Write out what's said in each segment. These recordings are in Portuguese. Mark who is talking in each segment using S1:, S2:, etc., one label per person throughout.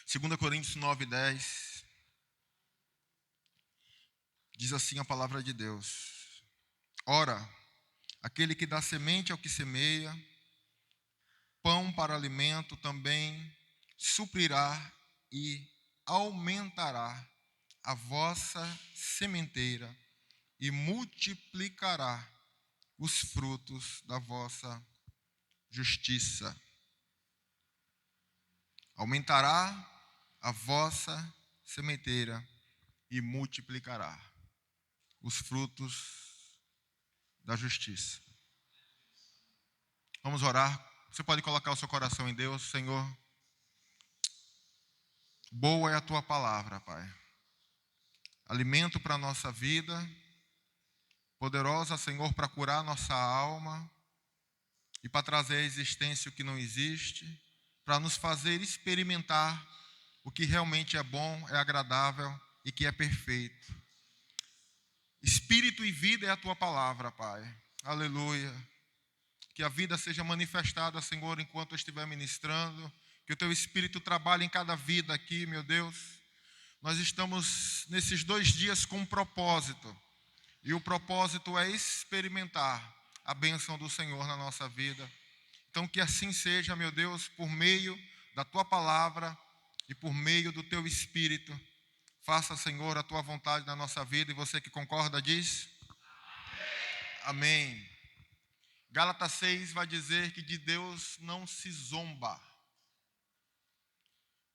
S1: 2 Coríntios 9:10, diz assim a palavra de Deus: Ora, aquele que dá semente ao que semeia, pão para alimento também suprirá e aumentará a vossa sementeira e multiplicará os frutos da vossa justiça. Aumentará a vossa sementeira e multiplicará os frutos da justiça. Vamos orar. Você pode colocar o seu coração em Deus. Senhor, boa é a tua palavra, Pai. Alimento para a nossa vida, poderosa, Senhor, para curar a nossa alma e para trazer à existência o que não existe, para nos fazer experimentar o que realmente é bom, é agradável e que é perfeito. Espírito e vida é a tua palavra, Pai. Aleluia. Que a vida seja manifestada, Senhor, enquanto eu estiver ministrando. Que o teu Espírito trabalhe em cada vida aqui, meu Deus. Nós estamos nesses 2 dias com um propósito. E o propósito é experimentar a bênção do Senhor na nossa vida. Então que assim seja, meu Deus, por meio da tua palavra e por meio do teu Espírito. Faça, Senhor, a tua vontade na nossa vida. E você que concorda diz? Amém. Gálatas 6 vai dizer que de Deus não se zomba.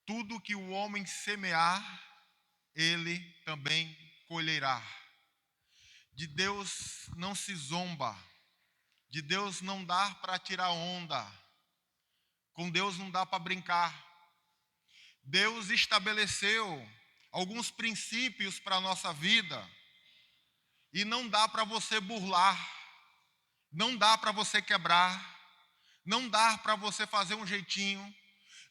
S1: Tudo que o homem semear, ele também colherá. De Deus não se zomba. De Deus não dá para tirar onda. Com Deus não dá para brincar. Deus estabeleceu alguns princípios para a nossa vida. E não dá para você burlar. Não dá para você quebrar. Não dá para você fazer um jeitinho.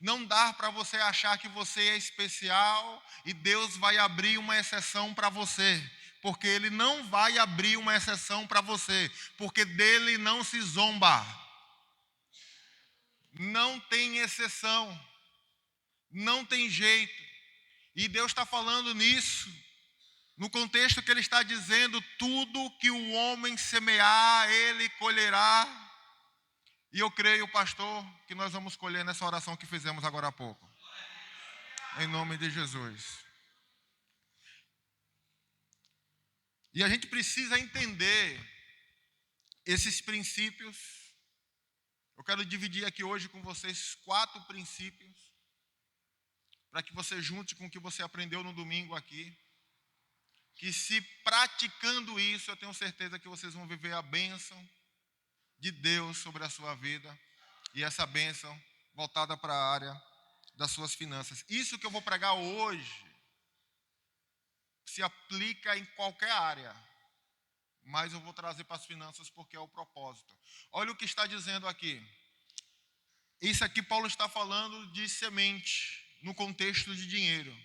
S1: Não dá para você achar que você é especial e Deus vai abrir uma exceção para você. Porque Ele não vai abrir uma exceção para você. Porque dele não se zomba. Não tem exceção. Não tem jeito. E Deus está falando nisso. No contexto que Ele está dizendo, tudo que o homem semear, ele colherá. E eu creio, pastor, que nós vamos colher nessa oração que fizemos agora há pouco. Em nome de Jesus. E a gente precisa entender esses princípios. Eu quero dividir aqui hoje com vocês 4 princípios, para que você junte com o que você aprendeu no domingo aqui. Que se praticando isso, eu tenho certeza que vocês vão viver a bênção de Deus sobre a sua vida. E essa bênção voltada para a área das suas finanças. Isso que eu vou pregar hoje se aplica em qualquer área. Mas eu vou trazer para as finanças porque é o propósito. Olha o que está dizendo aqui. Isso aqui Paulo está falando de semente, no contexto de dinheiro.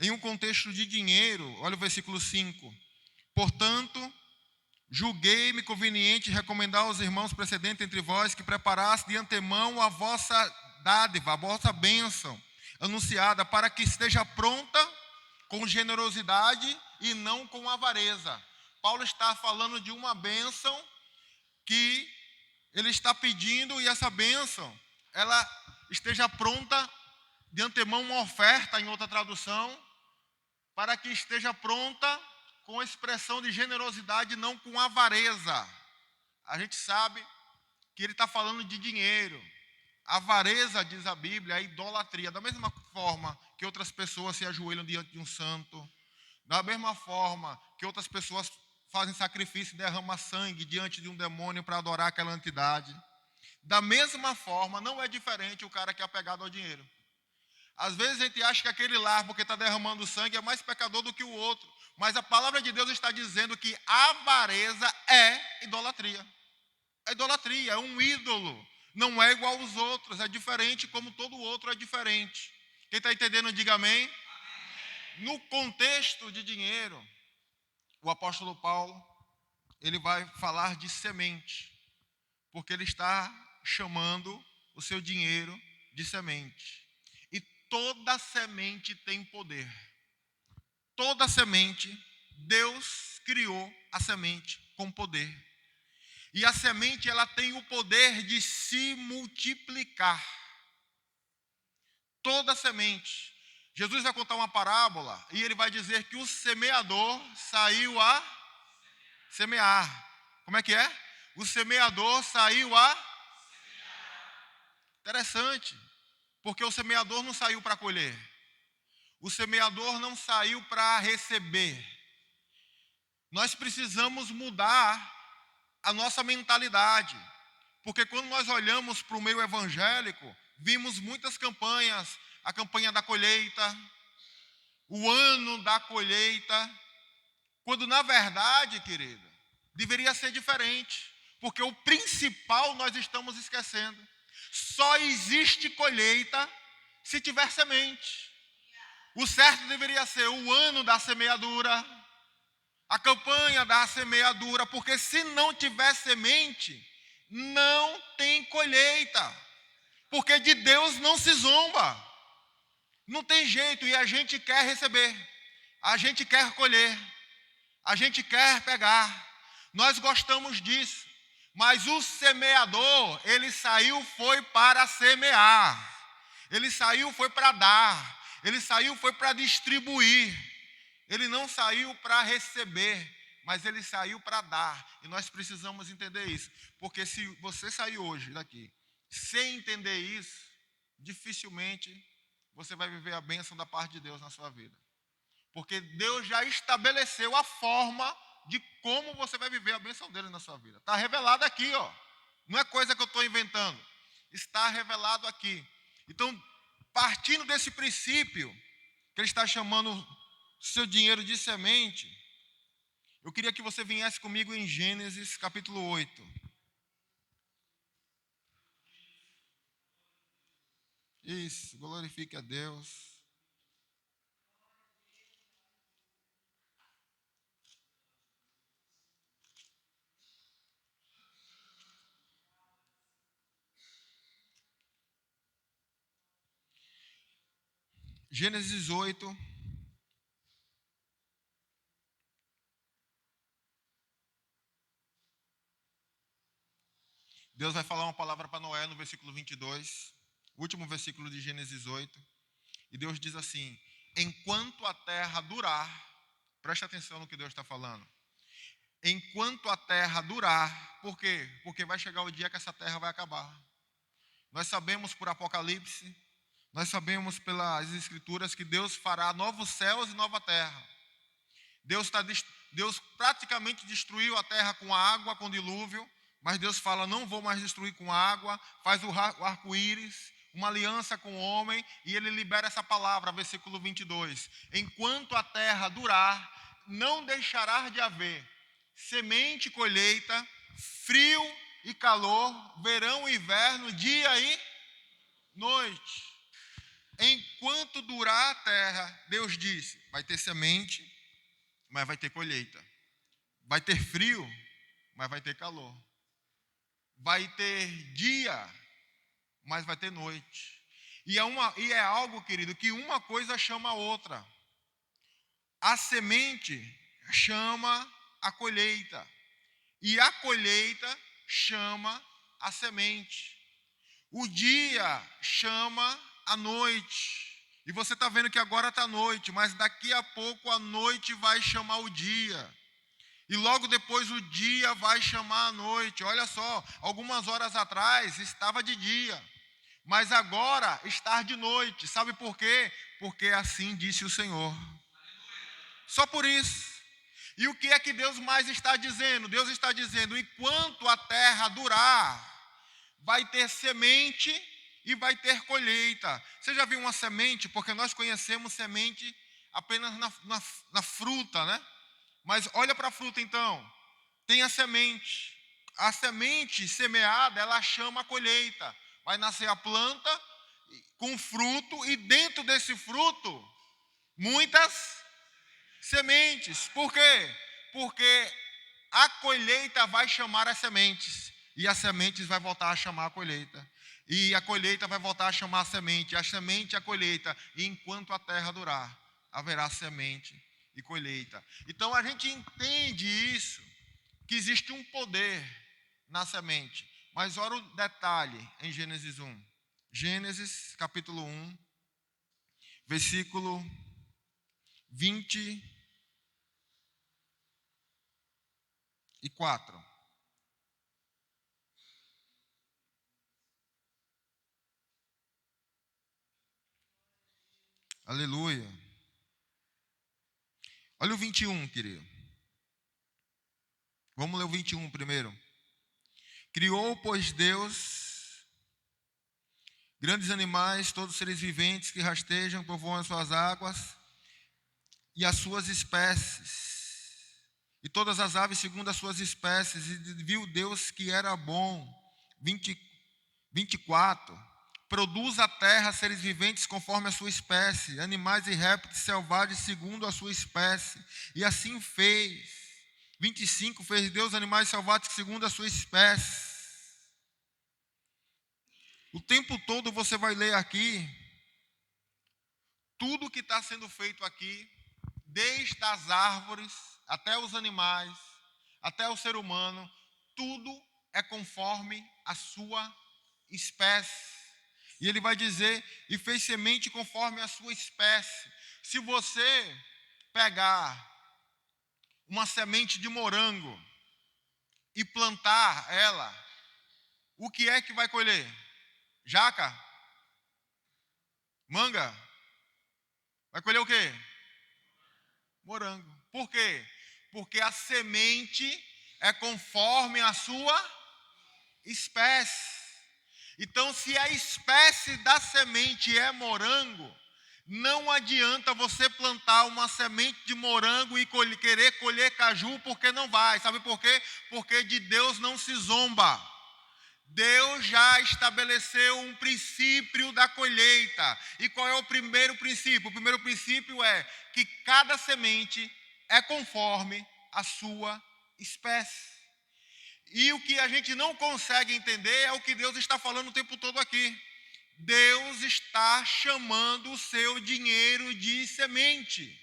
S1: Em um contexto de dinheiro, olha o versículo 5. Portanto, julguei-me conveniente recomendar aos irmãos precedentes entre vós que preparassem de antemão a vossa dádiva, a vossa bênção anunciada, para que esteja pronta com generosidade e não com avareza. Paulo está falando de uma bênção que ele está pedindo, e essa bênção, ela esteja pronta de antemão, uma oferta, em outra tradução, para que esteja pronta com expressão de generosidade, não com avareza. A gente sabe que ele está falando de dinheiro. Avareza, diz a Bíblia, é idolatria. Da mesma forma que outras pessoas se ajoelham diante de um santo, da mesma forma que outras pessoas fazem sacrifício e derramam sangue diante de um demônio para adorar aquela entidade. Da mesma forma, não é diferente o cara que é apegado ao dinheiro. Às vezes a gente acha que aquele lá, porque está derramando sangue, é mais pecador do que o outro. Mas a palavra de Deus está dizendo que avareza é idolatria. É idolatria, é um ídolo. Não é igual aos outros, é diferente como todo outro é diferente. Quem está entendendo, diga amém. No contexto de dinheiro, o apóstolo Paulo, ele vai falar de semente. Porque ele está chamando o seu dinheiro de semente. toda semente tem poder. Toda semente, Deus criou a semente com poder. E a semente, ela tem o poder de se multiplicar. Toda semente. Jesus vai contar uma parábola e ele vai dizer que o semeador saiu a semear. Como é que é? O semeador saiu a... Interessante, porque o semeador não saiu para colher. O semeador não saiu para receber. Nós precisamos mudar a nossa mentalidade. Porque quando nós olhamos para o meio evangélico, vimos muitas campanhas. A campanha da colheita, o ano da colheita. Quando na verdade, querido, deveria ser diferente. Porque o principal nós estamos esquecendo. Só existe colheita se tiver semente. O certo deveria ser o ano da semeadura, a campanha da semeadura, porque se não tiver semente, não tem colheita. Porque de Deus não se zomba. Não tem jeito, e a gente quer receber, a gente quer colher, a gente quer pegar. Nós gostamos disso, mas o semeador, ele saiu foi para semear. Ele saiu foi para dar. Ele saiu foi para distribuir. Ele não saiu para receber, mas ele saiu para dar. E nós precisamos entender isso. Porque se você sair hoje daqui sem entender isso, dificilmente você vai viver a bênção da parte de Deus na sua vida. Porque Deus já estabeleceu a forma de como você vai viver a bênção dele na sua vida. Está revelado aqui, ó. Não é coisa que eu estou inventando. Está revelado aqui. Então, partindo desse princípio, que ele está chamando seu dinheiro de semente, eu queria que você viesse comigo em Gênesis capítulo 8. Isso, glorifique a Deus. Gênesis 8. Deus vai falar uma palavra para Noé no versículo 22, último versículo de Gênesis 8. E Deus diz assim: enquanto a terra durar, preste atenção no que Deus está falando. Enquanto a terra durar, por quê? Porque vai chegar o dia que essa terra vai acabar. Nós sabemos por Apocalipse, nós sabemos pelas Escrituras que Deus fará novos céus e nova terra. Deus praticamente destruiu a terra com a água, com o dilúvio, mas Deus fala, não vou mais destruir com água, faz o arco-íris, uma aliança com o homem, e ele libera essa palavra, versículo 22. Enquanto a terra durar, não deixará de haver semente e colheita, frio e calor, verão e inverno, dia e noite. Enquanto durar a terra, Deus disse, vai ter semente, mas vai ter colheita. Vai ter frio, mas vai ter calor. Vai ter dia, mas vai ter noite. E é algo, querido, que uma coisa chama a outra. A semente chama a colheita. E a colheita chama a semente. O dia chama a noite. E você está vendo que agora está noite, mas daqui a pouco a noite vai chamar o dia. E logo depois o dia vai chamar a noite. Olha só, algumas horas atrás estava de dia, mas agora está de noite. Sabe por quê? Porque assim disse o Senhor. Só por isso. E o que é que Deus mais está dizendo? Deus está dizendo, enquanto a terra durar, vai ter semente e vai ter colheita. Você já viu uma semente? Porque nós conhecemos semente apenas na fruta, né? Mas olha para a fruta então, tem a semente. A semente semeada, ela chama a colheita. Vai nascer a planta com fruto e dentro desse fruto, muitas sementes. Por quê? Porque a colheita vai chamar as sementes e as sementes vai voltar a chamar a colheita. E a colheita vai voltar a chamar a semente a colheita. E enquanto a terra durar, haverá semente e colheita. Então a gente entende isso, que existe um poder na semente. Mas olha o detalhe em Gênesis 1. Gênesis capítulo 1, versículo 24. Aleluia. Olha o 21, querido. Vamos ler o 21 primeiro. Criou, pois, Deus grandes animais, todos os seres viventes que rastejam, povoam as suas águas, e as suas espécies, e todas as aves segundo as suas espécies, e viu Deus que era bom. 24. Produz a terra seres viventes conforme a sua espécie, animais e répteis selvagens segundo a sua espécie, e assim fez. 25. Fez Deus animais selvagens segundo a sua espécie. O tempo todo você vai ler aqui, tudo que está sendo feito aqui, desde as árvores, até os animais, até o ser humano, tudo é conforme a sua espécie. E ele vai dizer, e fez semente conforme a sua espécie. Se você pegar uma semente de morango e plantar ela, o que é que vai colher? Jaca? Manga? Vai colher o quê? Morango. Por quê? Porque a semente é conforme a sua espécie. Então, se a espécie da semente é morango, não adianta você plantar uma semente de morango e querer colher caju, porque não vai. Sabe por quê? Porque de Deus não se zomba. Deus já estabeleceu um princípio da colheita. E qual é o primeiro princípio? O primeiro princípio é que cada semente é conforme a sua espécie. E o que a gente não consegue entender é o que Deus está falando o tempo todo aqui. Deus está chamando o seu dinheiro de semente.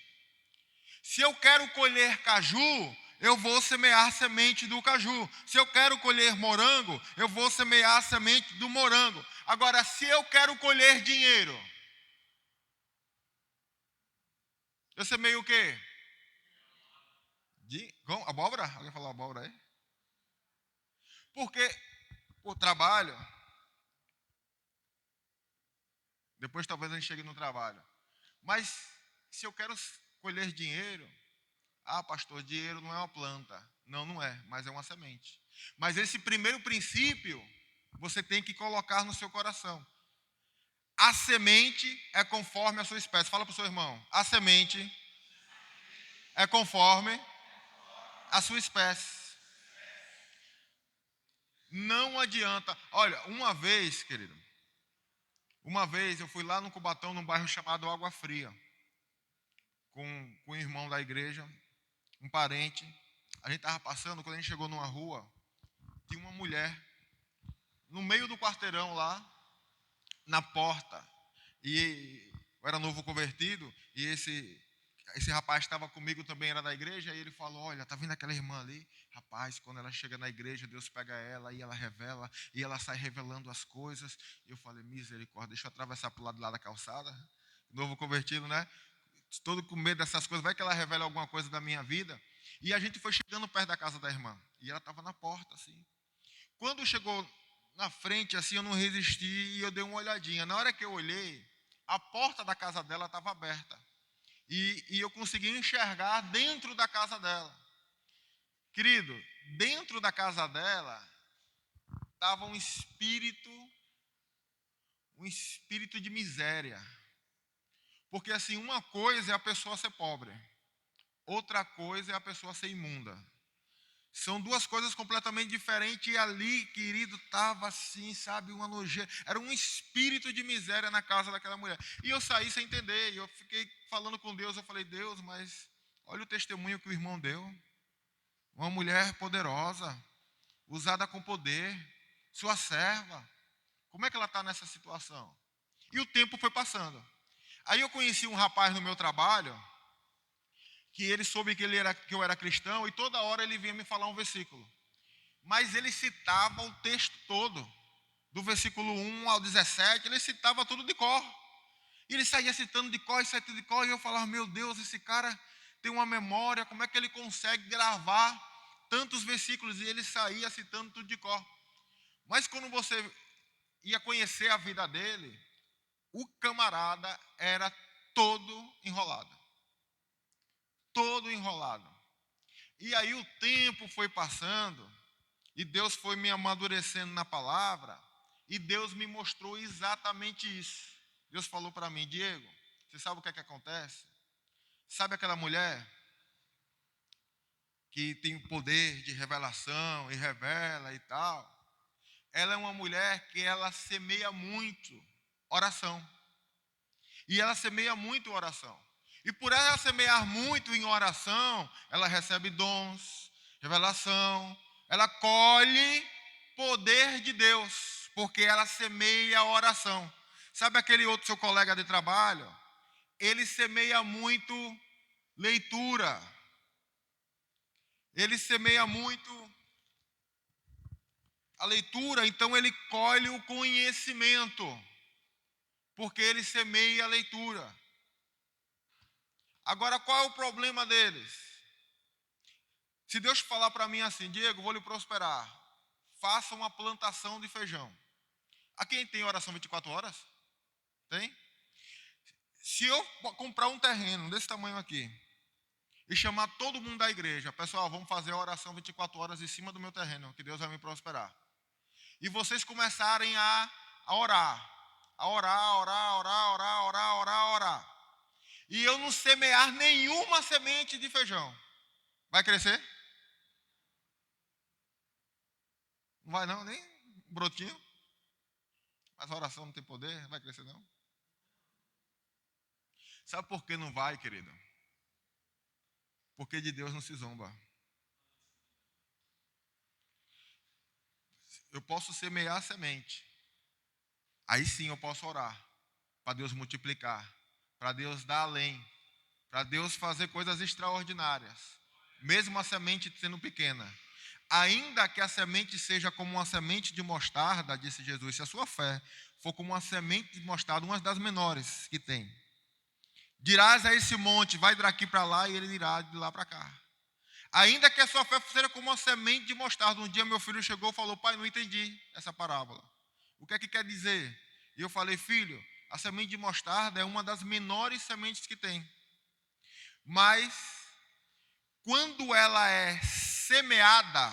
S1: Se eu quero colher caju, eu vou semear a semente do caju. Se eu quero colher morango, eu vou semear a semente do morango. Agora, se eu quero colher dinheiro, eu semeio o quê? Abóbora? Alguém falou abóbora aí? Porque o trabalho, depois talvez a gente chegue no trabalho. Mas se eu quero colher dinheiro, pastor, dinheiro não é uma planta. Não, não é, mas é uma semente. Mas esse primeiro princípio, você tem que colocar no seu coração. A semente é conforme a sua espécie. Fala para o seu irmão. A semente é conforme a sua espécie. Não adianta. Olha, uma vez, querido, eu fui lá no Cubatão, num bairro chamado Água Fria, com um irmão da igreja, um parente. A gente estava passando, quando a gente chegou numa rua, tinha uma mulher no meio do quarteirão lá, na porta. E eu era novo convertido, e esse rapaz estava comigo também, era da igreja, e ele falou, olha, tá vendo aquela irmã ali? Rapaz, quando ela chega na igreja, Deus pega ela, e ela revela, e ela sai revelando as coisas. E eu falei, misericórdia, deixa eu atravessar para o lado lá da calçada. Novo convertido, né? Todo com medo dessas coisas, vai que ela revela alguma coisa da minha vida. E a gente foi chegando perto da casa da irmã, e ela estava na porta, assim. Quando chegou na frente, assim, eu não resisti e eu dei uma olhadinha. Na hora que eu olhei, a porta da casa dela estava aberta. E eu consegui enxergar dentro da casa dela. Querido, dentro da casa dela estava um espírito de miséria. Porque assim, uma coisa é a pessoa ser pobre, outra coisa é a pessoa ser imunda. São duas coisas completamente diferentes. E ali, querido, estava assim, sabe, uma nojeira. Era um espírito de miséria na casa daquela mulher. E eu saí sem entender. E eu fiquei falando com Deus. Eu falei, Deus, mas olha o testemunho que o irmão deu. Uma mulher poderosa, usada com poder, sua serva. Como é que ela está nessa situação? E o tempo foi passando. Aí eu conheci um rapaz no meu trabalho, que ele soube que eu era cristão, e toda hora ele vinha me falar um versículo. Mas ele citava o texto todo, do versículo 1 ao 17, ele citava tudo de cor. E ele saía citando de cor, e eu falava, meu Deus, esse cara tem uma memória, como é que ele consegue gravar tantos versículos? E ele saía citando tudo de cor. Mas quando você ia conhecer a vida dele, o camarada era todo enrolado. Todo enrolado. E aí o tempo foi passando, e Deus foi me amadurecendo na palavra, e Deus me mostrou exatamente isso. Deus falou para mim, Diego, você sabe o que é que acontece? Sabe aquela mulher que tem o poder de revelação e revela e tal? Ela é uma mulher que ela semeia muito oração. E ela semeia muito oração. E por ela semear muito em oração, ela recebe dons, revelação, ela colhe poder de Deus, porque ela semeia a oração. Sabe aquele outro seu colega de trabalho? Ele semeia muito leitura. Ele semeia muito a leitura, então ele colhe o conhecimento, porque ele semeia a leitura. Agora, qual é o problema deles? Se Deus falar para mim assim, Diego, vou lhe prosperar, faça uma plantação de feijão. A quem tem oração 24 horas? Tem? Se eu comprar um terreno desse tamanho aqui e chamar todo mundo da igreja, pessoal, vamos fazer a oração 24 horas em cima do meu terreno, que Deus vai me prosperar. E vocês começarem a orar, orar. E eu não semear nenhuma semente de feijão. Vai crescer? Não vai não, nem um brotinho. Mas a oração não tem poder, vai crescer não. Sabe por que não vai, querido? Porque de Deus não se zomba. Eu posso semear a semente. Aí sim eu posso orar. Para Deus multiplicar. Para Deus dar além. Para Deus fazer coisas extraordinárias. Mesmo a semente sendo pequena. Ainda que a semente seja como uma semente de mostarda, disse Jesus, se a sua fé for como uma semente de mostarda, uma das menores que tem, dirás a esse monte, vai daqui para lá, e ele irá de lá para cá. Ainda que a sua fé seja como uma semente de mostarda. Um dia meu filho chegou e falou, pai, não entendi essa parábola. O que é que quer dizer? E eu falei, filho, a semente de mostarda é uma das menores sementes que tem. Mas, quando ela é semeada,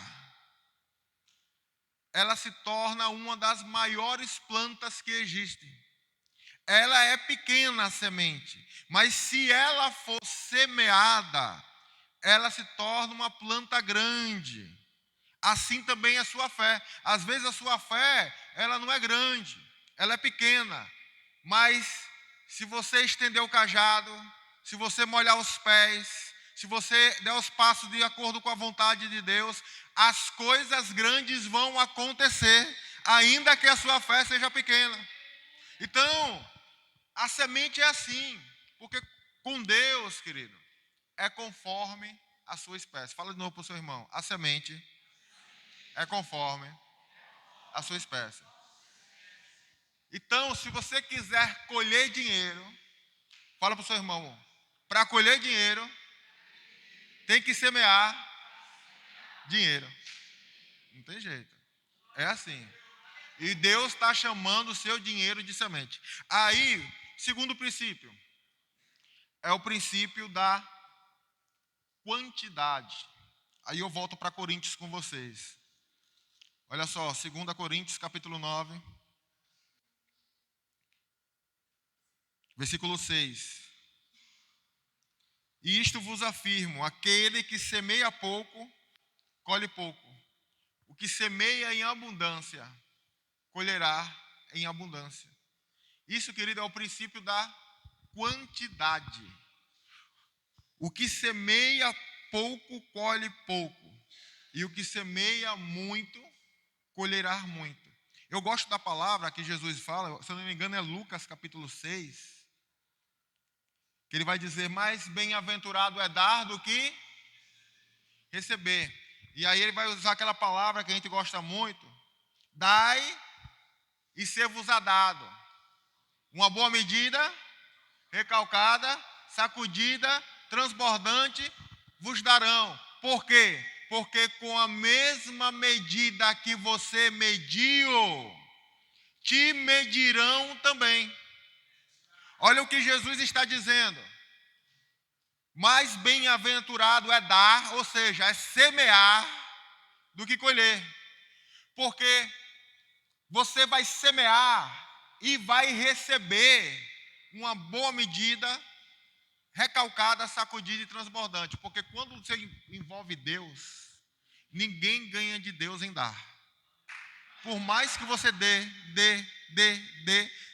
S1: ela se torna uma das maiores plantas que existem. Ela é pequena a semente, mas se ela for semeada, ela se torna uma planta grande. Assim também é a sua fé. Às vezes a sua fé, ela não é grande, ela é pequena. Mas se você estender o cajado, se você molhar os pés, se você der os passos de acordo com a vontade de Deus, as coisas grandes vão acontecer, ainda que a sua fé seja pequena. Então, a semente é assim, porque com Deus, querido, é conforme a sua espécie. Fala de novo para o seu irmão. A semente é conforme a sua espécie. Então, se você quiser colher dinheiro, fala para o seu irmão, para colher dinheiro, tem que semear dinheiro. Não tem jeito. É assim. E Deus está chamando o seu dinheiro de semente. Aí, segundo princípio, é o princípio da quantidade. Aí eu volto para Coríntios com vocês. Olha só, 2 Coríntios capítulo 9, versículo 6. E isto vos afirmo, aquele que semeia pouco, colhe pouco. O que semeia em abundância, colherá em abundância. Isso, querido, é o princípio da quantidade. O que semeia pouco, colhe pouco. E o que semeia muito, colherá muito. Eu gosto da palavra que Jesus fala, se eu não me engano é Lucas capítulo 6, que ele vai dizer, mais bem-aventurado é dar do que receber. E aí ele vai usar aquela palavra que a gente gosta muito, dai e ser-vos-á dado. Uma boa medida, recalcada, sacudida, transbordante, vos darão. Por quê? Porque com a mesma medida que você mediu, te medirão também. Olha o que Jesus está dizendo. Mais bem-aventurado é dar, ou seja, é semear, do que colher. Porque você vai semear e vai receber uma boa medida, recalcada, sacudida e transbordante. Porque quando você envolve Deus, ninguém ganha de Deus em dar. Por mais que você dê,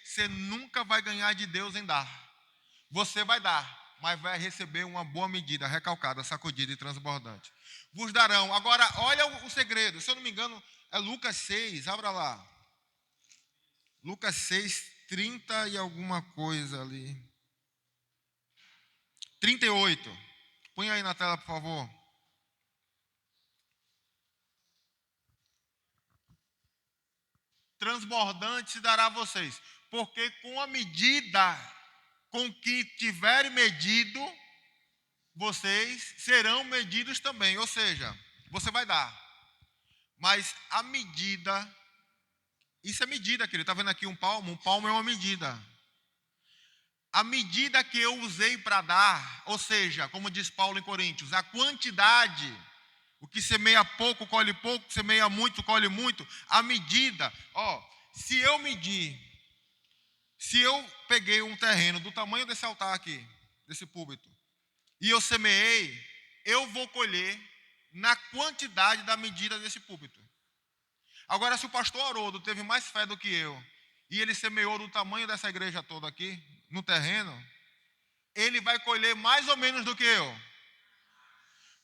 S1: você nunca vai ganhar de Deus em dar. Você vai dar, mas vai receber uma boa medida, recalcada, sacudida e transbordante. Vos darão. Agora, olha o segredo. Se eu não me engano, é Lucas 6, abra lá. Lucas 6, 30 e alguma coisa ali. 38. Põe aí na tela, por favor. Transbordante se dará a vocês, porque com a medida com que tiverem medido, vocês serão medidos também. Ou seja, você vai dar, mas a medida, isso é medida, querido. Está vendo aqui um palmo é uma medida. A medida que eu usei para dar, ou seja, como diz Paulo em Coríntios, a quantidade, o que semeia pouco, colhe pouco, semeia muito, colhe muito, a medida, se eu medir, se eu peguei um terreno do tamanho desse altar aqui, desse púlpito, e eu semeei, eu vou colher na quantidade da medida desse púlpito. Agora, se o pastor Haroldo teve mais fé do que eu, e ele semeou do tamanho dessa igreja toda aqui, no terreno, ele vai colher mais ou menos do que eu.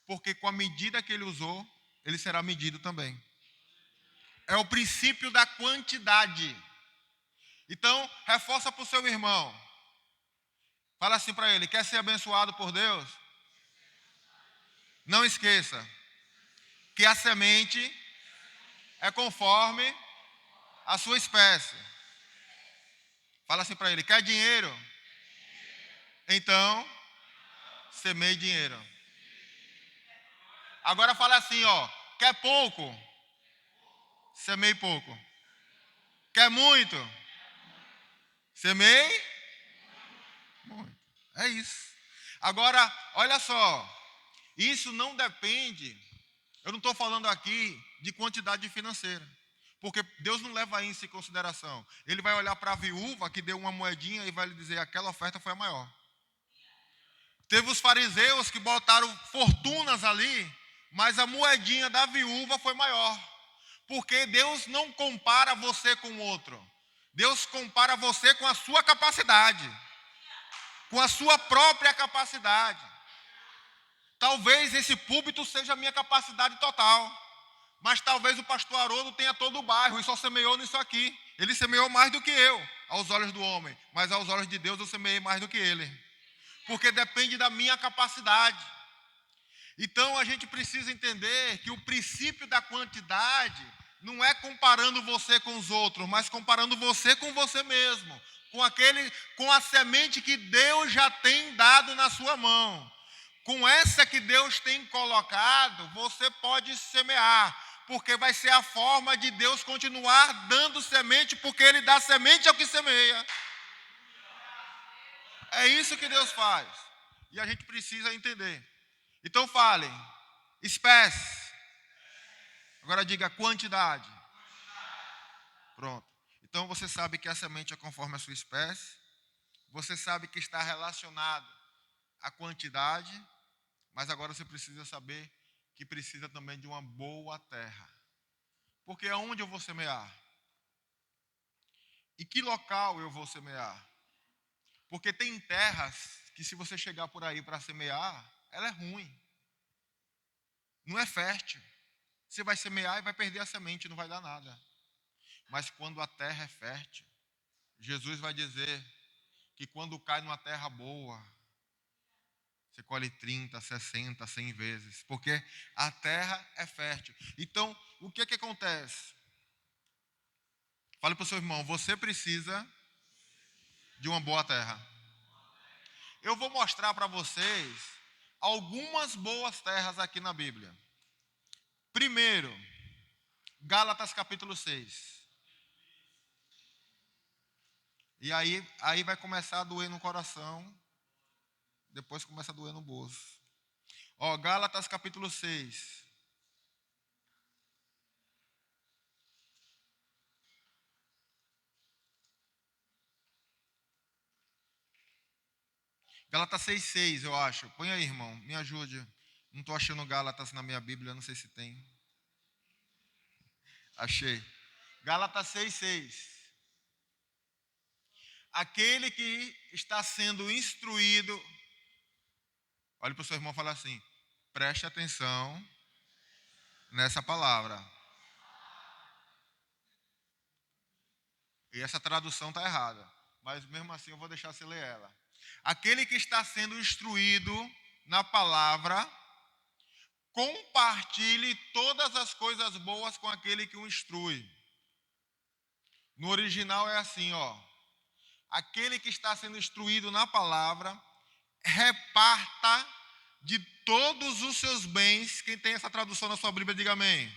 S1: Porque com a medida que ele usou, ele será medido também. É o princípio da quantidade. Então, reforça para o seu irmão. Fala assim para ele, quer ser abençoado por Deus? Não esqueça que a semente é conforme a sua espécie. Fala assim para ele, quer dinheiro? Então, semeie dinheiro. Agora fala assim, quer pouco? Semeie pouco. Quer muito? Semeie muito. É isso. Agora, olha só, isso não depende, eu não estou falando aqui de quantidade financeira, porque Deus não leva isso em consideração. Ele vai olhar para a viúva que deu uma moedinha e vai lhe dizer, aquela oferta foi a maior. Teve os fariseus que botaram fortunas ali, mas a moedinha da viúva foi maior. Porque Deus não compara você com o outro. Deus compara você com a sua capacidade. Com a sua própria capacidade. Talvez esse púlpito seja a minha capacidade total. Mas talvez o pastor Haroldo tenha todo o bairro e só semeou nisso aqui. Ele semeou mais do que eu, aos olhos do homem. Mas aos olhos de Deus eu semeei mais do que ele. Porque depende da minha capacidade. Então a gente precisa entender que o princípio da quantidade não é comparando você com os outros, mas comparando você com você mesmo, com a semente que Deus já tem dado na sua mão. Com essa que Deus tem colocado, você pode semear, porque vai ser a forma de Deus continuar dando semente, porque Ele dá semente ao que semeia. É isso que Deus faz. E a gente precisa entender. Então fale, espécie. Agora diga quantidade. Pronto. Então você sabe que a semente é conforme a sua espécie. Você sabe que está relacionado à quantidade. Mas agora você precisa saber que precisa também de uma boa terra. Porque aonde eu vou semear? E que local eu vou semear? Porque tem terras que se você chegar por aí para semear, ela é ruim. Não é fértil. Você vai semear e vai perder a semente, não vai dar nada. Mas quando a terra é fértil, Jesus vai dizer que quando cai numa terra boa, você colhe 30, 60, 100 vezes, porque a terra é fértil. Então, o que acontece? Fale para o seu irmão, você precisa de uma boa terra. Eu vou mostrar para vocês algumas boas terras aqui na Bíblia. Primeiro, Gálatas capítulo 6. E aí vai começar a doer no coração, depois começa a doer no bolso. Gálatas capítulo 6. Gálatas 6,6, eu acho. Põe aí, irmão, me ajude. Não estou achando Gálatas na minha Bíblia, não sei se tem. Achei. Gálatas 6,6. Aquele que está sendo instruído, olhe para o seu irmão e fala assim, preste atenção nessa palavra. E essa tradução está errada, mas mesmo assim eu vou deixar você ler ela. Aquele que está sendo instruído na palavra, compartilhe todas as coisas boas com aquele que o instrui. No original é assim, aquele que está sendo instruído na palavra, reparta de todos os seus bens. Quem tem essa tradução na sua Bíblia, diga amém.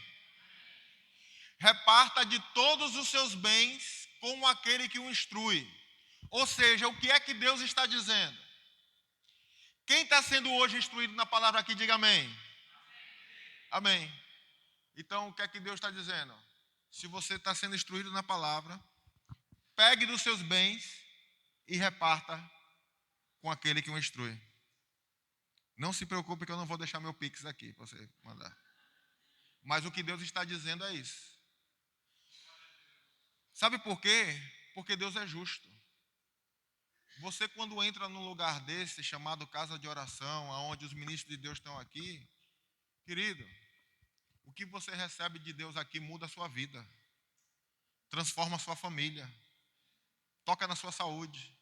S1: Reparta de todos os seus bens com aquele que o instrui. Ou seja, o que é que Deus está dizendo? Quem está sendo hoje instruído na palavra aqui, diga amém. Amém. Então, o que é que Deus está dizendo? Se você está sendo instruído na palavra, pegue dos seus bens e reparta com aquele que o instrui. Não se preocupe que eu não vou deixar meu Pix aqui para você mandar. Mas o que Deus está dizendo é isso. Sabe por quê? Porque Deus é justo. Você, quando entra num lugar desse, chamado casa de oração, onde os ministros de Deus estão aqui, querido, o que você recebe de Deus aqui muda a sua vida, transforma a sua família, toca na sua saúde,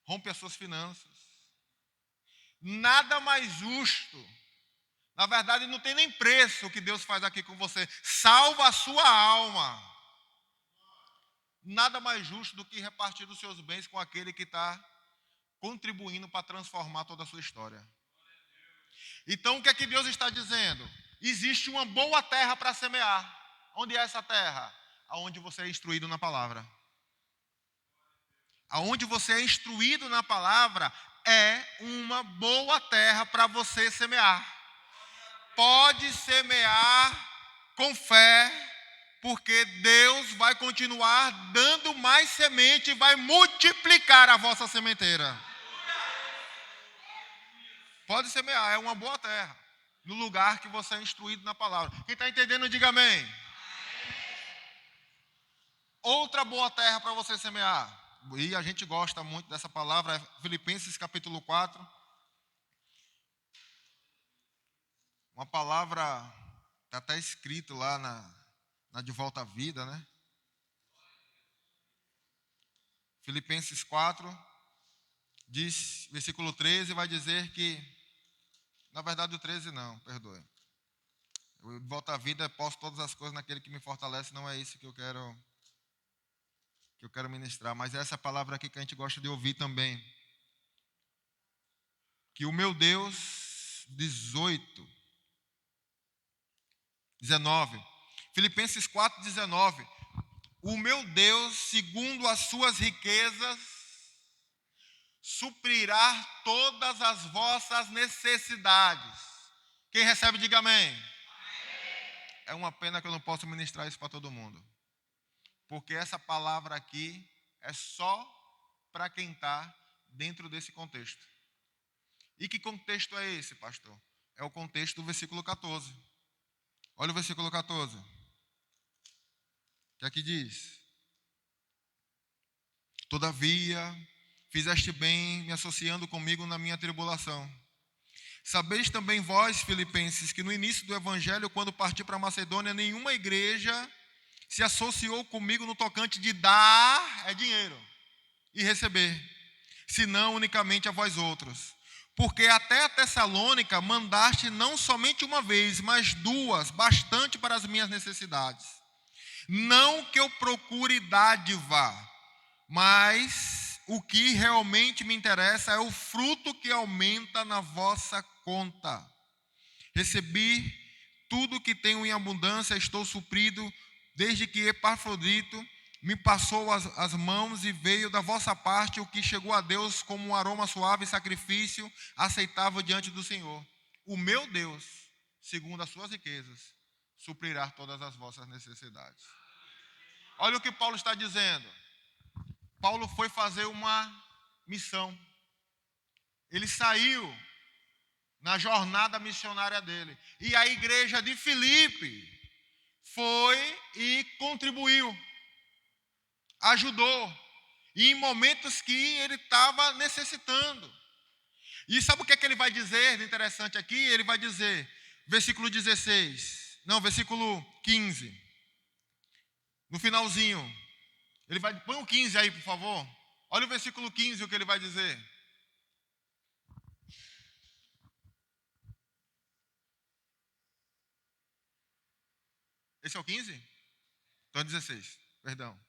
S1: rompe as suas finanças. Nada mais justo, na verdade não tem nem preço o que Deus faz aqui com você, salva a sua alma. Nada mais justo do que repartir os seus bens com aquele que está contribuindo para transformar toda a sua história. Então, o que é que Deus está dizendo? Existe uma boa terra para semear. Onde é essa terra? Aonde você é instruído na palavra. Aonde você é instruído na palavra é uma boa terra para você semear. Pode semear com fé, porque Deus vai continuar dando mais semente e vai multiplicar a vossa sementeira. Pode semear, é uma boa terra, no lugar que você é instruído na palavra. Quem está entendendo, diga amém. Outra boa terra para você semear, e a gente gosta muito dessa palavra, é Filipenses capítulo 4. Uma palavra, está até escrito lá na De Volta à Vida, né? Filipenses 4, diz, versículo 13, vai dizer que, na verdade o 13 não, perdoe. Eu, de volta à vida, posso todas as coisas naquele que me fortalece, não é isso que eu quero ministrar, mas é essa palavra aqui que a gente gosta de ouvir também. Que o meu Deus, 19, Filipenses 4, 19, o meu Deus, segundo as suas riquezas, suprirá todas as vossas necessidades. Quem recebe, diga amém. É uma pena que eu não posso ministrar isso para todo mundo, porque essa palavra aqui é só para quem está dentro desse contexto. E que contexto é esse, pastor? É o contexto do versículo 14. Olha o versículo 14. O que aqui diz? Todavia, fizeste bem me associando comigo na minha tribulação. Sabeis também vós, filipenses, que no início do evangelho, quando parti para Macedônia, nenhuma igreja se associou comigo no tocante de dar, é dinheiro, e receber, senão unicamente a vós outros. Porque até a Tessalônica mandaste não somente uma vez, mas duas, bastante para as minhas necessidades. Não que eu procure dádiva, mas o que realmente me interessa é o fruto que aumenta na vossa conta. Recebi tudo que tenho em abundância, estou suprido, desde que Epafrodito me passou as mãos e veio da vossa parte o que chegou a Deus como um aroma suave e sacrifício aceitável diante do Senhor. O meu Deus, segundo as suas riquezas, suprirá todas as vossas necessidades. Olha o que Paulo está dizendo. Paulo foi fazer uma missão. Ele saiu na jornada missionária dele. E a igreja de Filipe foi e contribuiu, ajudou, e em momentos que ele estava necessitando. E sabe o que é que ele vai dizer de interessante aqui? Ele vai dizer, versículo 15, no finalzinho, ele vai, põe o 15 aí, por favor. Olha o versículo 15, o que ele vai dizer. Esse é o 15? Então é 16, perdão.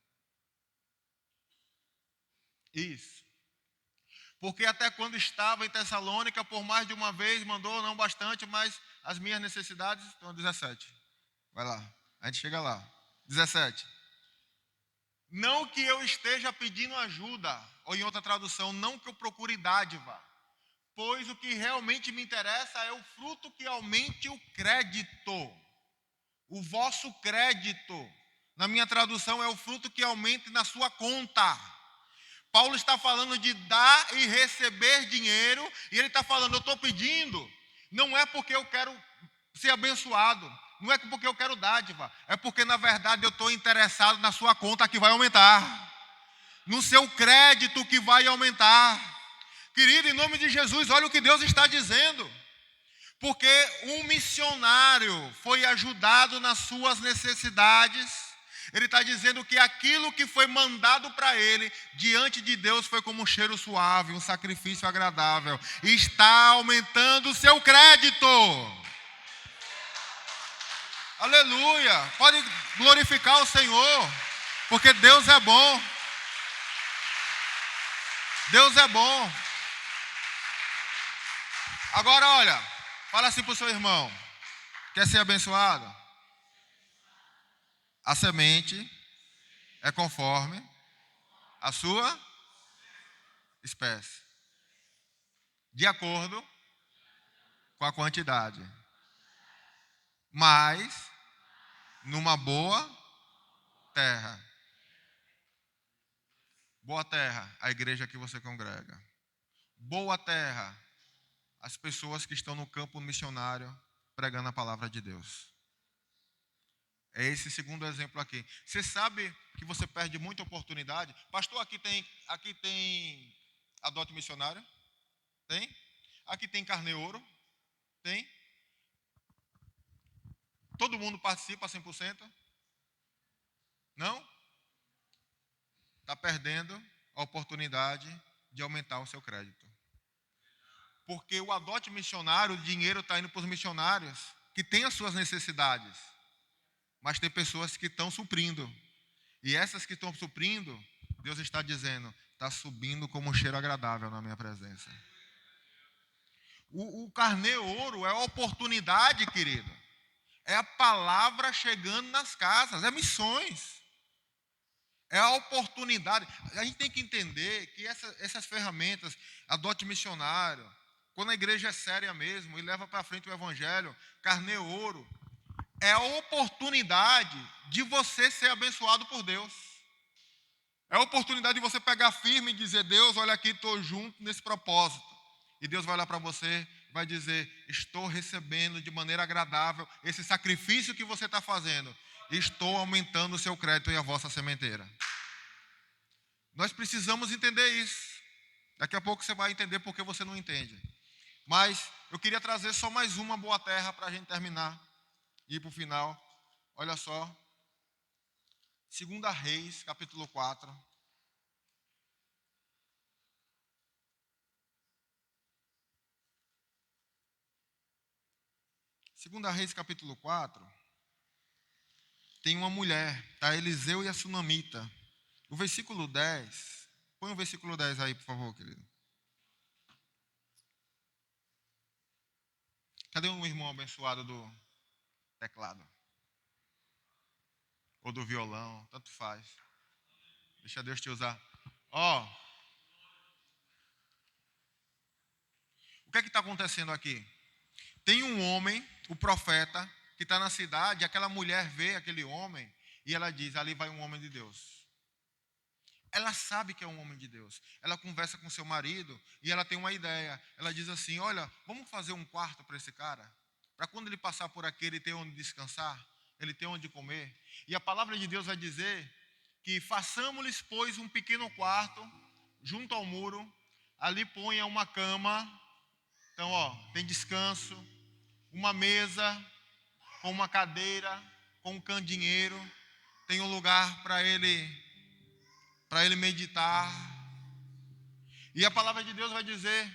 S1: Isso. Porque até quando estava em Tessalônica, por mais de uma vez, mandou, não bastante, mas as minhas necessidades, então 17. Vai lá, a gente chega lá. 17. Não que eu esteja pedindo ajuda, ou em outra tradução, não que eu procure dádiva, pois o que realmente me interessa é o fruto que aumente o crédito. O vosso crédito, na minha tradução, é o fruto que aumente na sua conta. Paulo está falando de dar e receber dinheiro, e ele está falando, eu estou pedindo, não é porque eu quero ser abençoado, não é porque eu quero dádiva, é porque na verdade eu estou interessado na sua conta que vai aumentar, no seu crédito que vai aumentar. Querido, em nome de Jesus, olha o que Deus está dizendo. Porque um missionário foi ajudado nas suas necessidades. Ele está dizendo que aquilo que foi mandado para ele, diante de Deus, foi como um cheiro suave, um sacrifício agradável. E está aumentando o seu crédito. Aleluia. Pode glorificar o Senhor, porque Deus é bom. Deus é bom. Agora olha, fala assim para o seu irmão. Quer ser abençoado? A semente é conforme a sua espécie, de acordo com a quantidade. Mas numa boa terra. Boa terra, a igreja que você congrega. Boa terra, as pessoas que estão no campo missionário pregando a palavra de Deus. É esse segundo exemplo aqui. Você sabe que você perde muita oportunidade? Pastor, aqui tem adote missionário? Tem? Aqui tem carne ouro? Tem? Todo mundo participa 100%? Não? Está perdendo a oportunidade de aumentar o seu crédito. Porque o adote missionário, o dinheiro está indo para os missionários que têm as suas necessidades. Mas tem pessoas que estão suprindo. E essas que estão suprindo, Deus está dizendo, está subindo como um cheiro agradável na minha presença. O carnê-ouro é a oportunidade, querido. É a palavra chegando nas casas, é missões. É a oportunidade. A gente tem que entender que essas ferramentas, adote missionário, quando a igreja é séria mesmo e leva para frente o evangelho, carnê-ouro, é a oportunidade de você ser abençoado por Deus. É a oportunidade de você pegar firme e dizer, Deus, olha aqui, estou junto nesse propósito. E Deus vai olhar para você e vai dizer, estou recebendo de maneira agradável esse sacrifício que você está fazendo. Estou aumentando o seu crédito e a vossa sementeira. Nós precisamos entender isso. Daqui a pouco você vai entender porque você não entende. Mas eu queria trazer só mais uma boa terra para a gente terminar e ir para o final. Olha só. Segunda Reis, capítulo 4. Segunda Reis, capítulo 4, tem uma mulher, tá? Eliseu e a sunamita. O versículo 10, põe o versículo 10 aí, por favor, querido. Cadê um irmão abençoado do teclado? Ou do violão, tanto faz. Deixa Deus te usar. Ó, o que é que está acontecendo aqui? Tem um homem, o profeta, que está na cidade, aquela mulher vê aquele homem e ela diz, ali vai um homem de Deus. Ela sabe que é um homem de Deus. Ela conversa com seu marido e ela tem uma ideia. Ela diz assim, olha, vamos fazer um quarto para esse cara? Para quando ele passar por aqui, ele ter onde descansar, ele ter onde comer. E a palavra de Deus vai dizer que façamos-lhes, pois, um pequeno quarto junto ao muro. Ali ponha uma cama. Então, ó, tem descanso. Uma mesa com uma cadeira, com um candeeiro. Tem um lugar para ele meditar. E a palavra de Deus vai dizer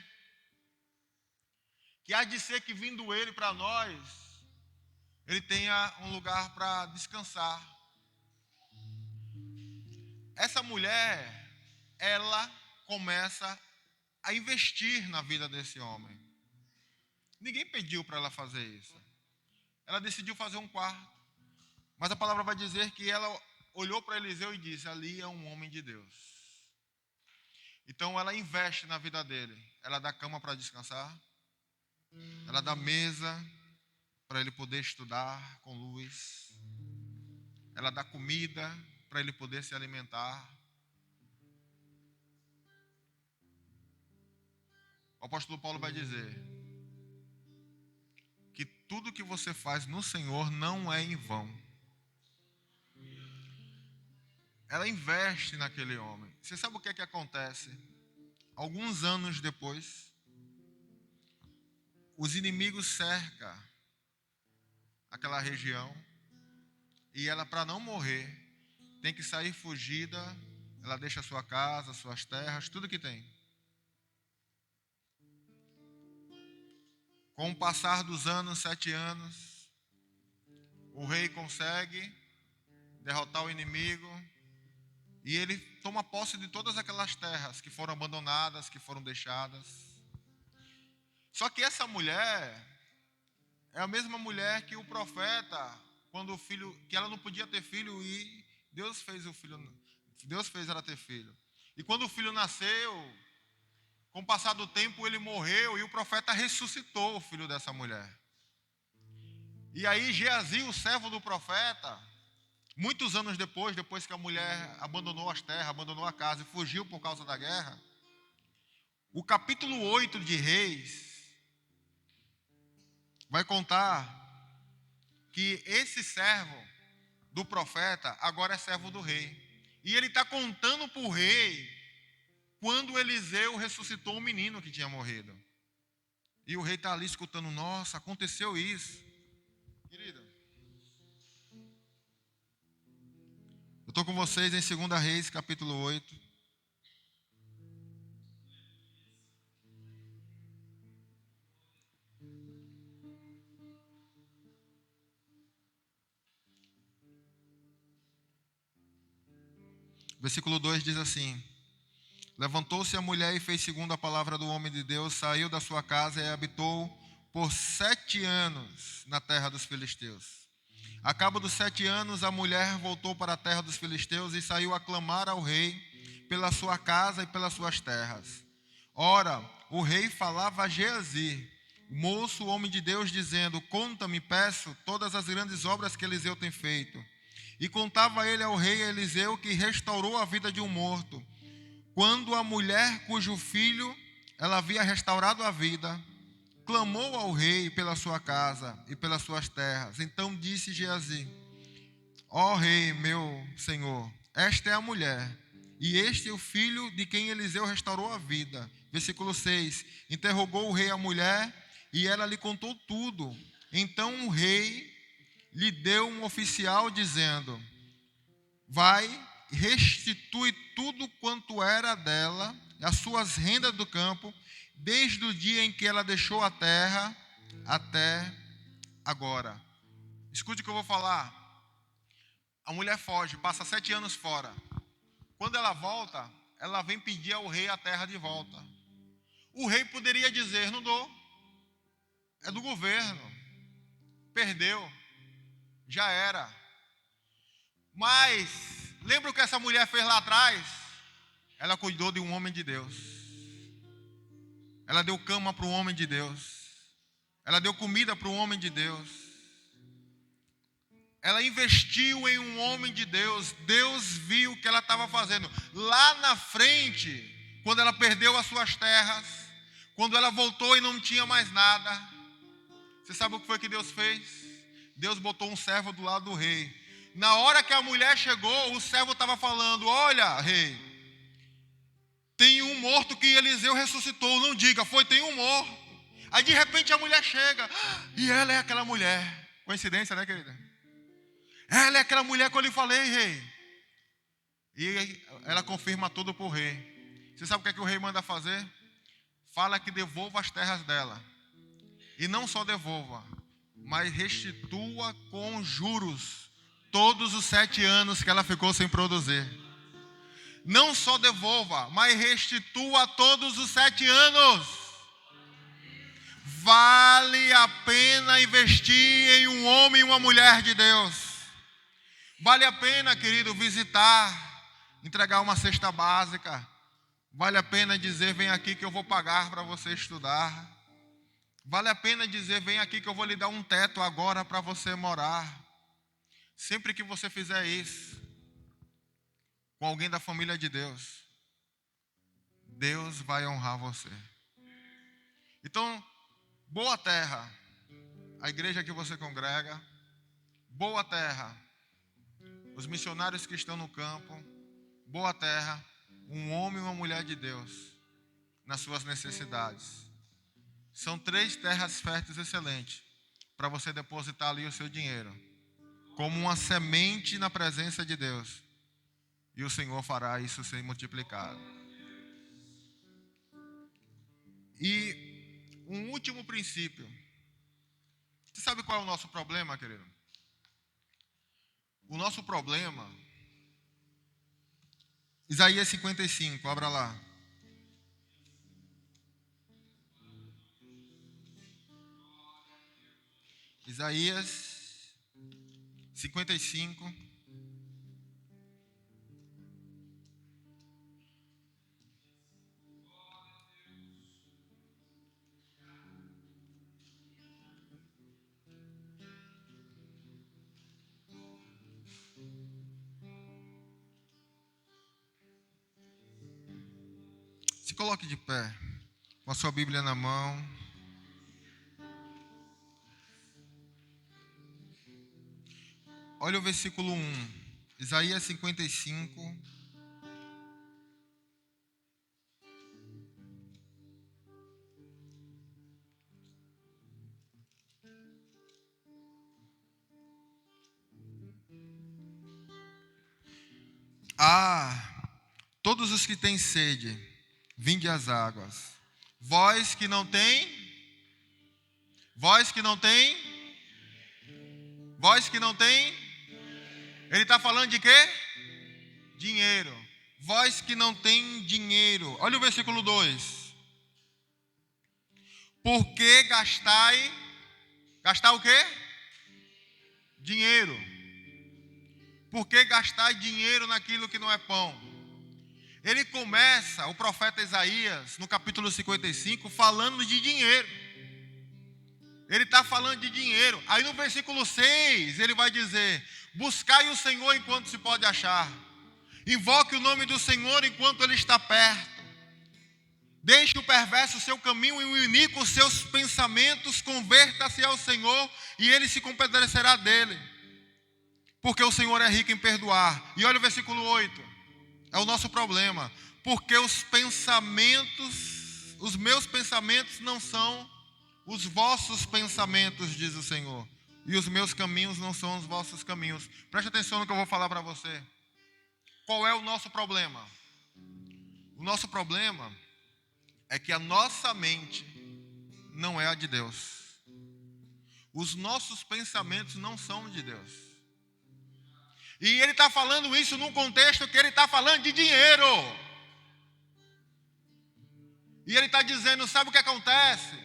S1: que há de ser que vindo ele para nós, ele tenha um lugar para descansar. Essa mulher, ela começa a investir na vida desse homem. Ninguém pediu para ela fazer isso. Ela decidiu fazer um quarto. Mas a palavra vai dizer que ela olhou para Eliseu e disse, ali é um homem de Deus. Então ela investe na vida dele. Ela dá cama para descansar. Ela dá mesa para ele poder estudar com luz. Ela dá comida para ele poder se alimentar. O apóstolo Paulo vai dizer que tudo que você faz no Senhor não é em vão. Ela investe naquele homem. Você sabe o que é que acontece? Alguns anos depois, os inimigos cercam aquela região e ela, para não morrer, tem que sair fugida. Ela deixa a sua casa, suas terras, tudo que tem. Com o passar dos anos, 7 anos, o rei consegue derrotar o inimigo e ele toma posse de todas aquelas terras que foram abandonadas, que foram deixadas. Só que essa mulher é a mesma mulher que o profeta, quando o filho, que ela não podia ter filho e Deus fez ela ter filho. E quando o filho nasceu, com o passar do tempo ele morreu e o profeta ressuscitou o filho dessa mulher. E aí Geazi, o servo do profeta, muitos anos depois que a mulher abandonou as terras, abandonou a casa e fugiu por causa da guerra, o capítulo 8 de Reis vai contar que esse servo do profeta agora é servo do rei. E ele está contando para o rei quando Eliseu ressuscitou o menino que tinha morrido. E o rei está ali escutando, nossa, aconteceu isso. Querida, eu estou com vocês em 2 Reis, capítulo 8. Versículo 2 diz assim: levantou-se a mulher e fez segundo a palavra do homem de Deus, saiu da sua casa e habitou por 7 anos na terra dos filisteus. A cabo dos 7 anos, a mulher voltou para a terra dos filisteus e saiu a clamar ao rei pela sua casa e pelas suas terras. Ora, o rei falava a Geazi, moço, homem de Deus, dizendo: conta-me, peço, todas as grandes obras que Eliseu tem feito. E contava ele ao rei Eliseu que restaurou a vida de um morto. Quando a mulher cujo filho ela havia restaurado a vida, clamou ao rei pela sua casa e pelas suas terras. Então disse Geazi: ó rei, meu senhor, esta é a mulher, e este é o filho de quem Eliseu restaurou a vida. Versículo 6. Interrogou o rei a mulher, e ela lhe contou tudo. Então o rei lhe deu um oficial, dizendo: vai e restitui tudo quanto era dela, as suas rendas do campo, desde o dia em que ela deixou a terra até agora. Escute o que eu vou falar. A mulher foge, passa 7 anos fora. Quando ela volta, ela vem pedir ao rei a terra de volta. O rei poderia dizer: não dou, é do governo, perdeu, já era. Mas lembra o que essa mulher fez lá atrás? Ela cuidou de um homem de Deus. Ela deu cama para um homem de Deus. Ela deu comida para um homem de Deus. Ela investiu em um homem de Deus. Deus viu o que ela estava fazendo. Lá na frente, quando ela perdeu as suas terras, quando ela voltou e não tinha mais nada, você sabe o que foi que Deus fez? Deus botou um servo do lado do rei. Na hora que a mulher chegou, o servo estava falando: olha, rei, tem um morto que Eliseu ressuscitou. Não diga, tem um morto. Aí de repente a mulher chega, e ela é aquela mulher. Coincidência, né, querida? Ela é aquela mulher que eu lhe falei, rei. E ela confirma tudo para o rei. Você sabe o que o rei manda fazer? Fala que devolva as terras dela. E não só devolva, mas restitua com juros todos os 7 anos que ela ficou sem produzir. Não só devolva, mas restitua todos os 7 anos. Vale a pena investir em um homem e uma mulher de Deus. Vale a pena, querido, visitar, entregar uma cesta básica. Vale a pena dizer: vem aqui que eu vou pagar para você estudar. Vale a pena dizer: vem aqui que eu vou lhe dar um teto agora para você morar. Sempre que você fizer isso com alguém da família de Deus, Deus vai honrar você. Então, boa terra, a igreja que você congrega. Boa terra, os missionários que estão no campo. Boa terra, um homem e uma mulher de Deus nas suas necessidades. São 3 terras férteis excelentes para você depositar ali o seu dinheiro, como uma semente na presença de Deus. E o Senhor fará isso ser multiplicado. E um último princípio. Você sabe qual é o nosso problema, querido? O nosso problema, Isaías 55, abra lá. Isaías 55. Se coloque de pé, com a sua Bíblia na mão. Olha o versículo 1, Isaías 55. Todos os que têm sede, vinde às águas. Vós que não tem, ele está falando de quê? Dinheiro. Vós que não tem dinheiro. Olha o versículo 2. Por que gastar o quê? Dinheiro. Por que gastar dinheiro naquilo que não é pão? Ele começa, o profeta Isaías, no capítulo 55, falando de dinheiro. Ele está falando de dinheiro. Aí no versículo 6, ele vai dizer: buscai o Senhor enquanto se pode achar. Invoque o nome do Senhor enquanto Ele está perto. Deixe o perverso o seu caminho e o iníquo os seus pensamentos. Converta-se ao Senhor e Ele se compadecerá dele. Porque o Senhor é rico em perdoar. E olha o versículo 8. É o nosso problema. Porque os meus pensamentos não são os vossos pensamentos, diz o Senhor. E os meus caminhos não são os vossos caminhos. Preste atenção no que eu vou falar para você. Qual é o nosso problema? O nosso problema é que a nossa mente não é a de Deus. Os nossos pensamentos não são de Deus. E ele está falando isso num contexto que ele está falando de dinheiro. E ele está dizendo, sabe o que acontece?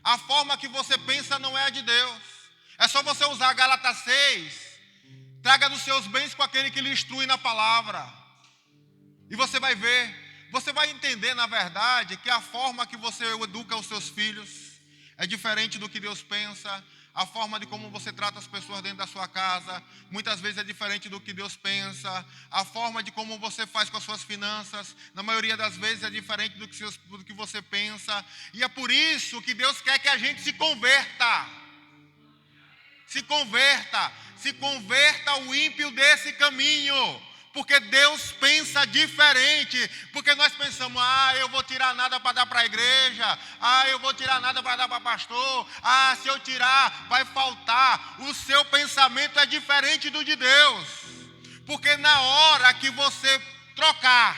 S1: A forma que você pensa não é a de Deus. É só você usar Gálatas 6. Traga dos seus bens com aquele que lhe instrui na palavra. E você vai ver, você vai entender na verdade que a forma que você educa os seus filhos é diferente do que Deus pensa. A forma de como você trata as pessoas dentro da sua casa muitas vezes é diferente do que Deus pensa. A forma de como você faz com as suas finanças, na maioria das vezes, é diferente do que você pensa. E é por isso que Deus quer que a gente se converta. Se converta o ímpio desse caminho. Porque Deus pensa diferente. Porque nós pensamos, eu vou tirar nada para dar para a igreja. Eu vou tirar nada para dar para pastor. Se eu tirar, vai faltar. O seu pensamento é diferente do de Deus. Porque na hora que você trocar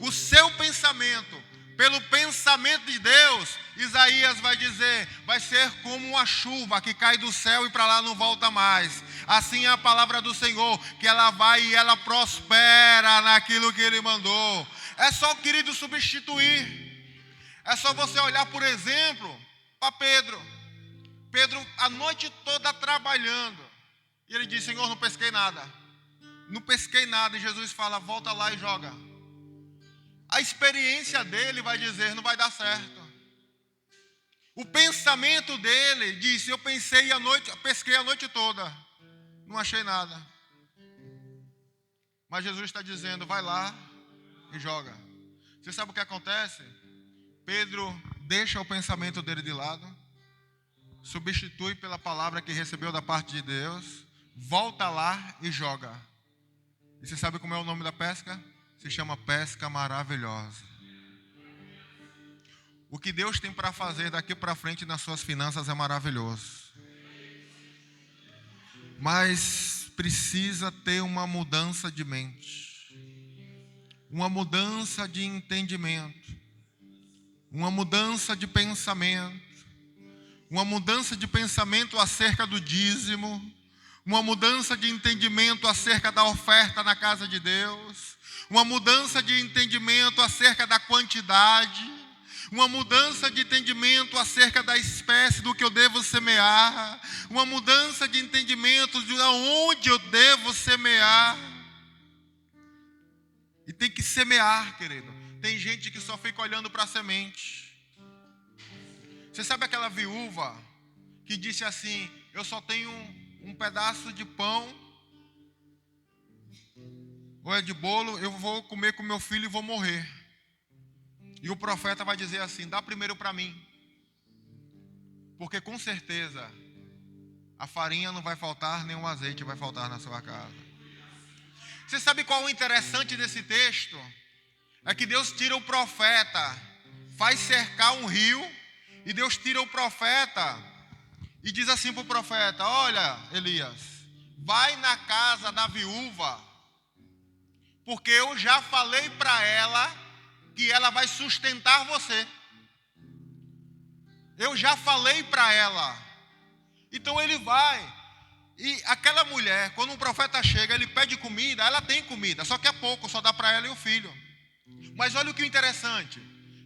S1: o seu pensamento pelo pensamento de Deus, Isaías vai dizer, vai ser como uma chuva que cai do céu e para lá não volta mais. Assim é a palavra do Senhor, que ela vai e ela prospera naquilo que Ele mandou. É só, querido, substituir. É só você olhar, por exemplo, para Pedro. Pedro a noite toda trabalhando. E ele diz, Senhor, não pesquei nada. Não pesquei nada. E Jesus fala, volta lá e joga. A experiência dele vai dizer, não vai dar certo. O pensamento dele disse, eu pesquei a noite toda, não achei nada. Mas Jesus está dizendo, vai lá e joga. Você sabe o que acontece? Pedro deixa o pensamento dele de lado, substitui pela palavra que recebeu da parte de Deus, volta lá e joga. E você sabe como é o nome da pesca? Se chama pesca maravilhosa. O que Deus tem para fazer daqui para frente nas suas finanças é maravilhoso. Mas precisa ter uma mudança de mente. Uma mudança de entendimento. Uma mudança de pensamento. Uma mudança de pensamento acerca do dízimo. Uma mudança de entendimento acerca da oferta na casa de Deus. Uma mudança de entendimento acerca da quantidade. Uma mudança de entendimento acerca da espécie do que eu devo semear. Uma mudança de entendimento de onde eu devo semear. E tem que semear, querido. Tem gente que só fica olhando para a semente. Você sabe aquela viúva que disse assim, eu só tenho um pedaço de pão ou é de bolo, eu vou comer com meu filho e vou morrer. E o profeta vai dizer assim, dá primeiro para mim. Porque com certeza a farinha não vai faltar, nem o azeite vai faltar na sua casa. Você sabe qual é o interessante desse texto? É que Deus tira o profeta, faz cercar um rio, e Deus tira o profeta e diz assim para o profeta, olha Elias, vai na casa da viúva, porque eu já falei para ela que ela vai sustentar você. Eu já falei para ela. Então ele vai. E aquela mulher, quando um profeta chega, ele pede comida, ela tem comida, só que é pouco, só dá para ela e o filho. Mas olha o que é interessante.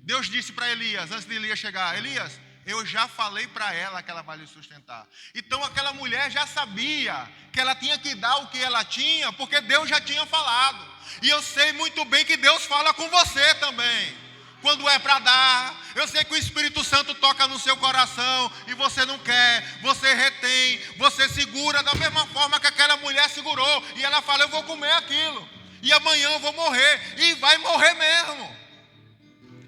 S1: Deus disse para Elias, antes de Elias chegar, Elias, eu já falei para ela que ela vai lhe sustentar. Então aquela mulher já sabia que ela tinha que dar o que ela tinha, porque Deus já tinha falado. E eu sei muito bem que Deus fala com você também. Quando é para dar, eu sei que o Espírito Santo toca no seu coração e você não quer, você retém, você segura da mesma forma que aquela mulher segurou. E ela fala, eu vou comer aquilo, e amanhã eu vou morrer, e vai morrer mesmo.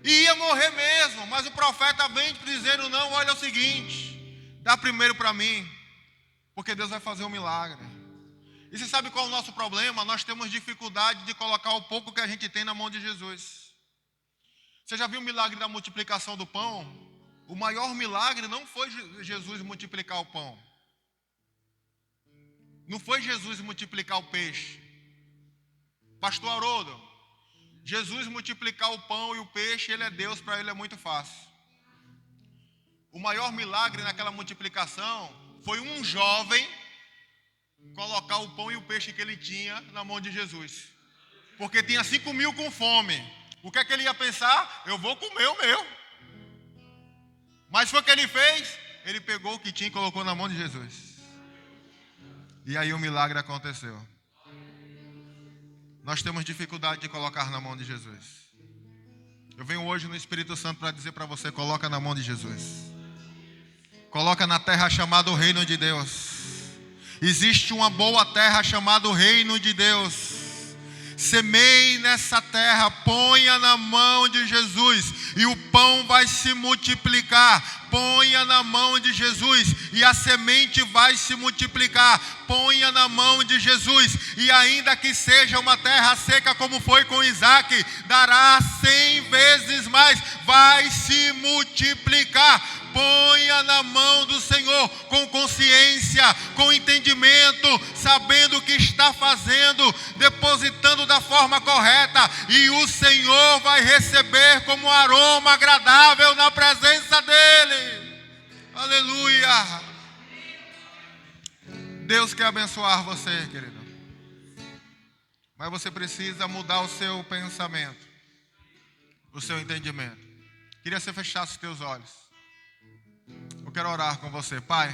S1: E ia morrer mesmo, mas o profeta vem dizendo, não, olha o seguinte, dá primeiro para mim, porque Deus vai fazer um milagre. E você sabe qual é o nosso problema? Nós temos dificuldade de colocar o pouco que a gente tem na mão de Jesus. Você já viu o milagre da multiplicação do pão? O maior milagre não foi Jesus multiplicar o pão. Não foi Jesus multiplicar o peixe. Pastor Haroldo, Jesus multiplicar o pão e o peixe, ele é Deus, para ele é muito fácil. O maior milagre naquela multiplicação foi um jovem colocar o pão e o peixe que ele tinha na mão de Jesus. Porque tinha 5.000 com fome. O que é que ele ia pensar? Eu vou comer o meu. Mas foi o que ele fez? Ele pegou o que tinha e colocou na mão de Jesus. E aí o milagre aconteceu. Nós temos dificuldade de colocar na mão de Jesus. Eu venho hoje no Espírito Santo para dizer para você, coloca na mão de Jesus. Coloca na terra chamada o reino de Deus. Existe uma boa terra chamada o reino de Deus. Semeie nessa terra, ponha na mão de Jesus e o pão vai se multiplicar. Ponha na mão de Jesus e a semente vai se multiplicar. Ponha na mão de Jesus e ainda que seja uma terra seca como foi com Isaac, dará 100 vezes mais, vai se multiplicar. Ponha na mão do Senhor com consciência, com entendimento, sabendo o que está fazendo, depositando da forma correta, e o Senhor vai receber como aroma agradável na presença dEle. Aleluia! Deus quer abençoar você, querido, mas você precisa mudar o seu pensamento, o seu entendimento. Queria que você fechasse os teus olhos. Eu quero orar com você. Pai,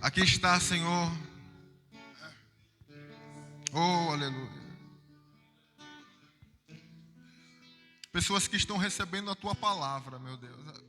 S1: aqui está, Senhor. Oh, aleluia. Pessoas que estão recebendo a Tua palavra, meu Deus.